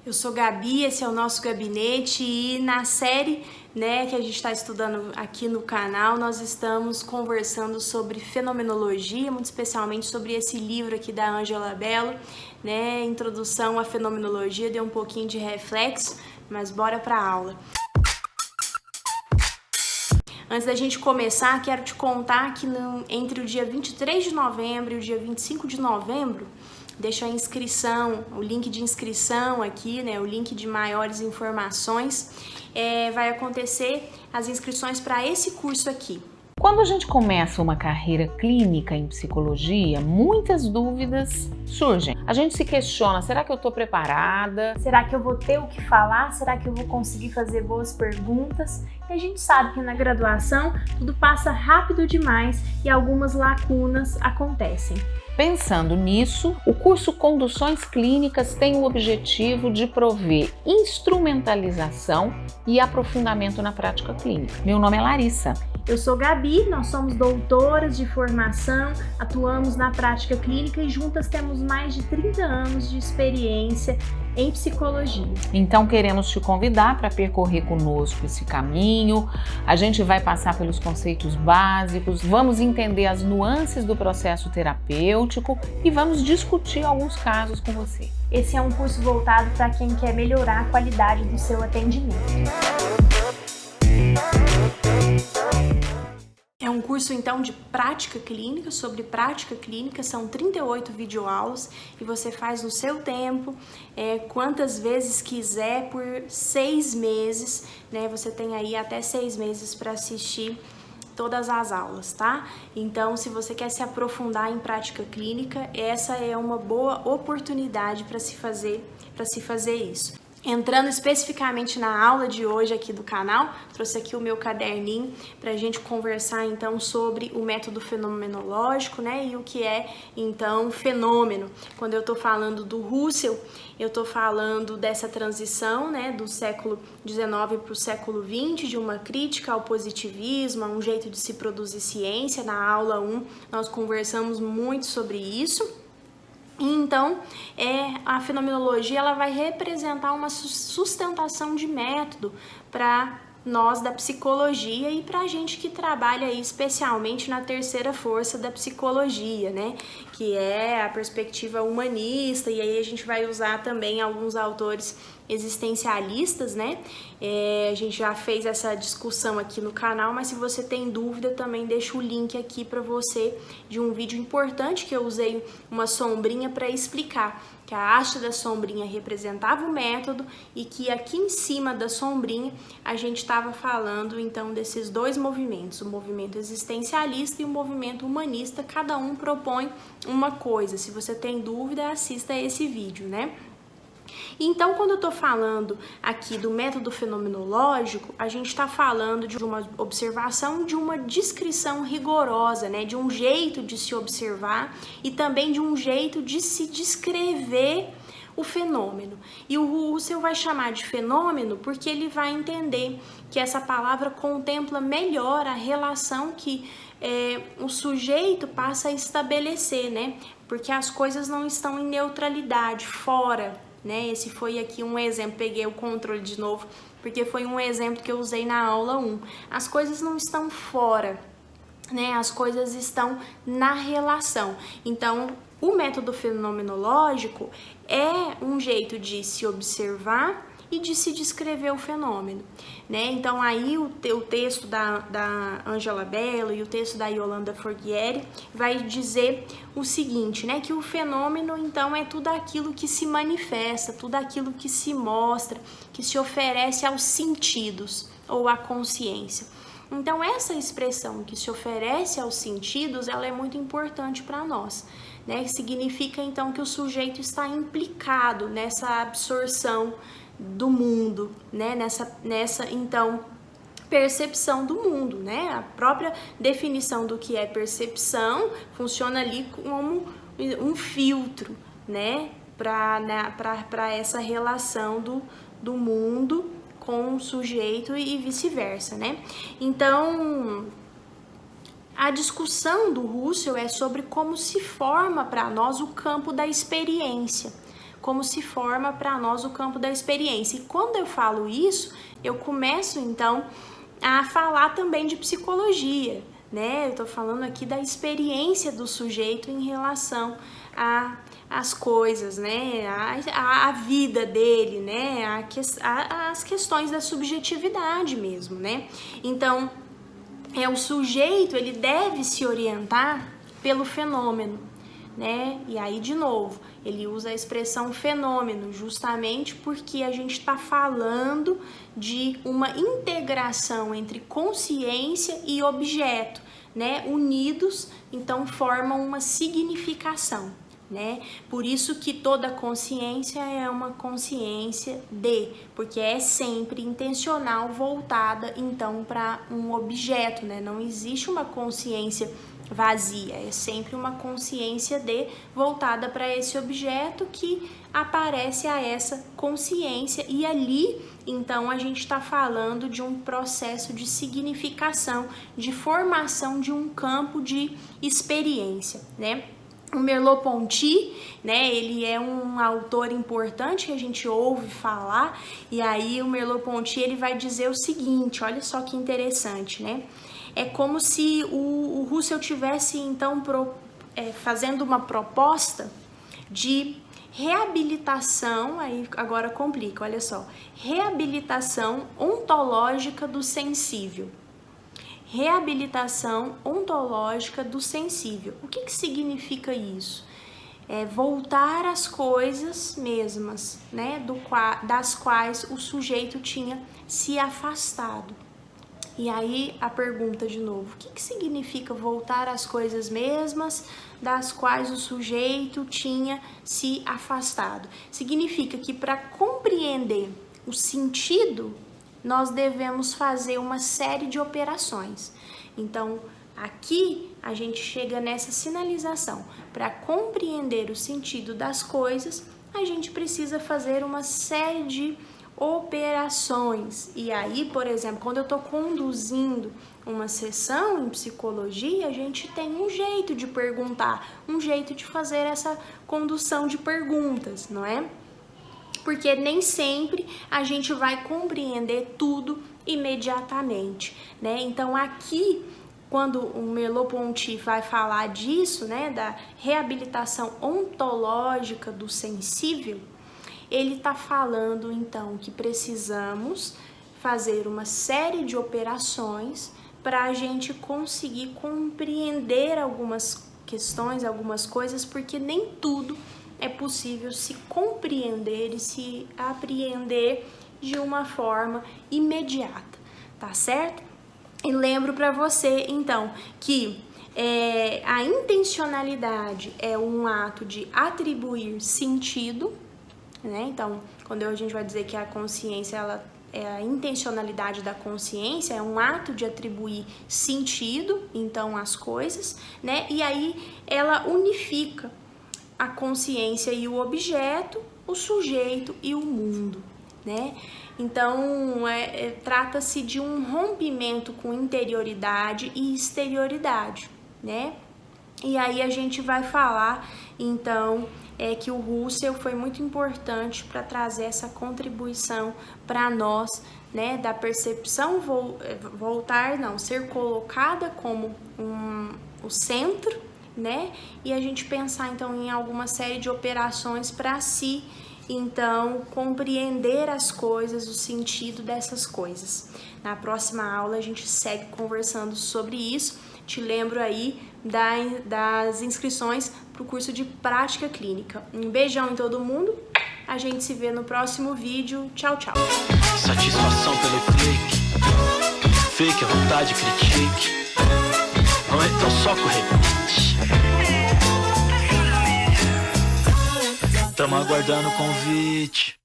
Eu sou Gabi, esse é o nosso gabinete e na série, que a gente está estudando aqui no canal, nós estamos conversando sobre fenomenologia, muito especialmente sobre esse livro aqui da Angela Bello, Introdução à Fenomenologia, deu um pouquinho de reflexo, mas bora para a aula. Antes da gente começar, quero te contar que entre o dia 23 de novembro e o dia 25 de novembro, deixa a inscrição, o link de inscrição aqui, o link de maiores informações, vai acontecer as inscrições para esse curso aqui. Quando a gente começa uma carreira clínica em psicologia, muitas dúvidas surgem. A gente se questiona, será que eu estou preparada? Será que eu vou ter o que falar? Será que eu vou conseguir fazer boas perguntas? E a gente sabe que na graduação tudo passa rápido demais e algumas lacunas acontecem. Pensando nisso, o curso Conduções Clínicas tem o objetivo de prover instrumentalização e aprofundamento na prática clínica. Meu nome é Larissa. Eu sou Gabi, nós somos doutoras de formação, atuamos na prática clínica e juntas temos mais de 30 anos de experiência em psicologia. Então queremos te convidar para percorrer conosco esse caminho. A gente vai passar pelos conceitos básicos, vamos entender as nuances do processo terapêutico e vamos discutir alguns casos com você. Esse é um curso voltado para quem quer melhorar a qualidade do seu atendimento. É um curso, então, de prática clínica, sobre prática clínica, são 38 videoaulas e você faz no seu tempo, quantas vezes quiser, por 6 meses, Você tem aí até 6 meses para assistir todas as aulas, tá? Então, se você quer se aprofundar em prática clínica, essa é uma boa oportunidade para se fazer isso. Entrando especificamente na aula de hoje aqui do canal, trouxe aqui o meu caderninho para a gente conversar então sobre o método fenomenológico, e o que é então fenômeno. Quando eu estou falando do Russell, eu estou falando dessa transição, do século XIX para o século XX, de uma crítica ao positivismo, a um jeito de se produzir ciência. Na aula 1 nós conversamos muito sobre isso. Então, a fenomenologia ela vai representar uma sustentação de método para nós da psicologia e para a gente que trabalha aí especialmente na terceira força da psicologia, que é a perspectiva humanista, e aí a gente vai usar também alguns autores existencialistas, A gente já fez essa discussão aqui no canal, mas se você tem dúvida também deixo o link aqui para você de um vídeo importante que eu usei uma sombrinha para explicar que a haste da sombrinha representava o método e que aqui em cima da sombrinha a gente estava falando então desses dois movimentos, o movimento existencialista e o movimento humanista, cada um propõe uma coisa. Se você tem dúvida, assista esse vídeo, Então, quando eu estou falando aqui do método fenomenológico, a gente está falando de uma observação, de uma descrição rigorosa, de um jeito de se observar e também de um jeito de se descrever o fenômeno. E o Russell vai chamar de fenômeno porque ele vai entender que essa palavra contempla melhor a relação que o sujeito passa a estabelecer, Porque as coisas não estão em neutralidade, fora. Esse foi aqui um exemplo, peguei o controle de novo, porque foi um exemplo que eu usei na aula 1. As coisas não estão fora, As coisas estão na relação. Então, o método fenomenológico é um jeito de se observar e de se descrever o fenômeno, Então aí o texto da Angela Bello e o texto da Yolanda Forghieri vai dizer o seguinte, que o fenômeno então é tudo aquilo que se manifesta, tudo aquilo que se mostra, que se oferece aos sentidos ou à consciência. Então essa expressão que se oferece aos sentidos, ela é muito importante para nós, Significa então que o sujeito está implicado nessa absorção do mundo, nessa então percepção do mundo, A própria definição do que é percepção funciona ali como um filtro, para essa relação do mundo com o sujeito e vice-versa, Então, a discussão do Russell é sobre como se forma para nós o campo da experiência. como se forma para nós o campo da experiência. E quando eu falo isso, eu começo então a falar também de psicologia, né? Eu tô falando aqui da experiência do sujeito em relação às coisas, né? A vida dele, né? As questões da subjetividade mesmo, né? Então, o sujeito, ele deve se orientar pelo fenômeno, né? E aí, de novo, ele usa a expressão fenômeno justamente porque a gente está falando de uma integração entre consciência e objeto, né? Unidos, então formam uma significação, né? Por isso que toda consciência é uma consciência porque é sempre intencional, voltada então para um objeto, né? Não existe uma consciência vazia, é sempre uma consciência voltada para esse objeto que aparece a essa consciência, e ali então a gente está falando de um processo de significação, de formação de um campo de experiência, né? O Merleau-Ponty, né, ele é um autor importante que a gente ouve falar, e aí o Merleau-Ponty ele vai dizer o seguinte, olha só que interessante, né? É como se o Husserl tivesse, então, fazendo uma proposta de reabilitação, aí agora complica, olha só, reabilitação ontológica do sensível. Reabilitação ontológica do sensível. O que significa isso? É voltar às coisas mesmas, né, das quais o sujeito tinha se afastado. E aí a pergunta de novo, o que significa voltar às coisas mesmas das quais o sujeito tinha se afastado? Significa que para compreender o sentido, nós devemos fazer uma série de operações. Então, aqui a gente chega nessa sinalização. Para compreender o sentido das coisas, a gente precisa fazer uma série de operações. E aí, por exemplo, quando eu estou conduzindo uma sessão em psicologia, a gente tem um jeito de perguntar, um jeito de fazer essa condução de perguntas, não é? Porque nem sempre a gente vai compreender tudo imediatamente, né? Então aqui, quando o Merleau-Ponty vai falar disso, né, da reabilitação ontológica do sensível, ele está falando então que precisamos fazer uma série de operações para a gente conseguir compreender algumas questões, algumas coisas, porque nem tudo é possível se compreender e se apreender de uma forma imediata, tá certo? E lembro para você então que a intencionalidade é um ato de atribuir sentido, né? Então, quando a gente vai dizer que a consciência, a intencionalidade da consciência é um ato de atribuir sentido, então, às coisas, né? E aí ela unifica a consciência e o objeto, o sujeito e o mundo, né? Então, trata-se de um rompimento com interioridade e exterioridade, né? E aí a gente vai falar, então, que o Husserl foi muito importante para trazer essa contribuição para nós, né, da percepção ser colocada como o centro, né, e a gente pensar então em alguma série de operações para então compreender as coisas, o sentido dessas coisas. Na próxima aula a gente segue conversando sobre isso. Te lembro aí das inscrições para o curso de prática clínica. Um beijão em todo mundo, a gente se vê no próximo vídeo. Tchau, tchau. Satisfação pelo clique, fake, a vontade, critique. Não é tão só corretite. Tamo aguardando o convite.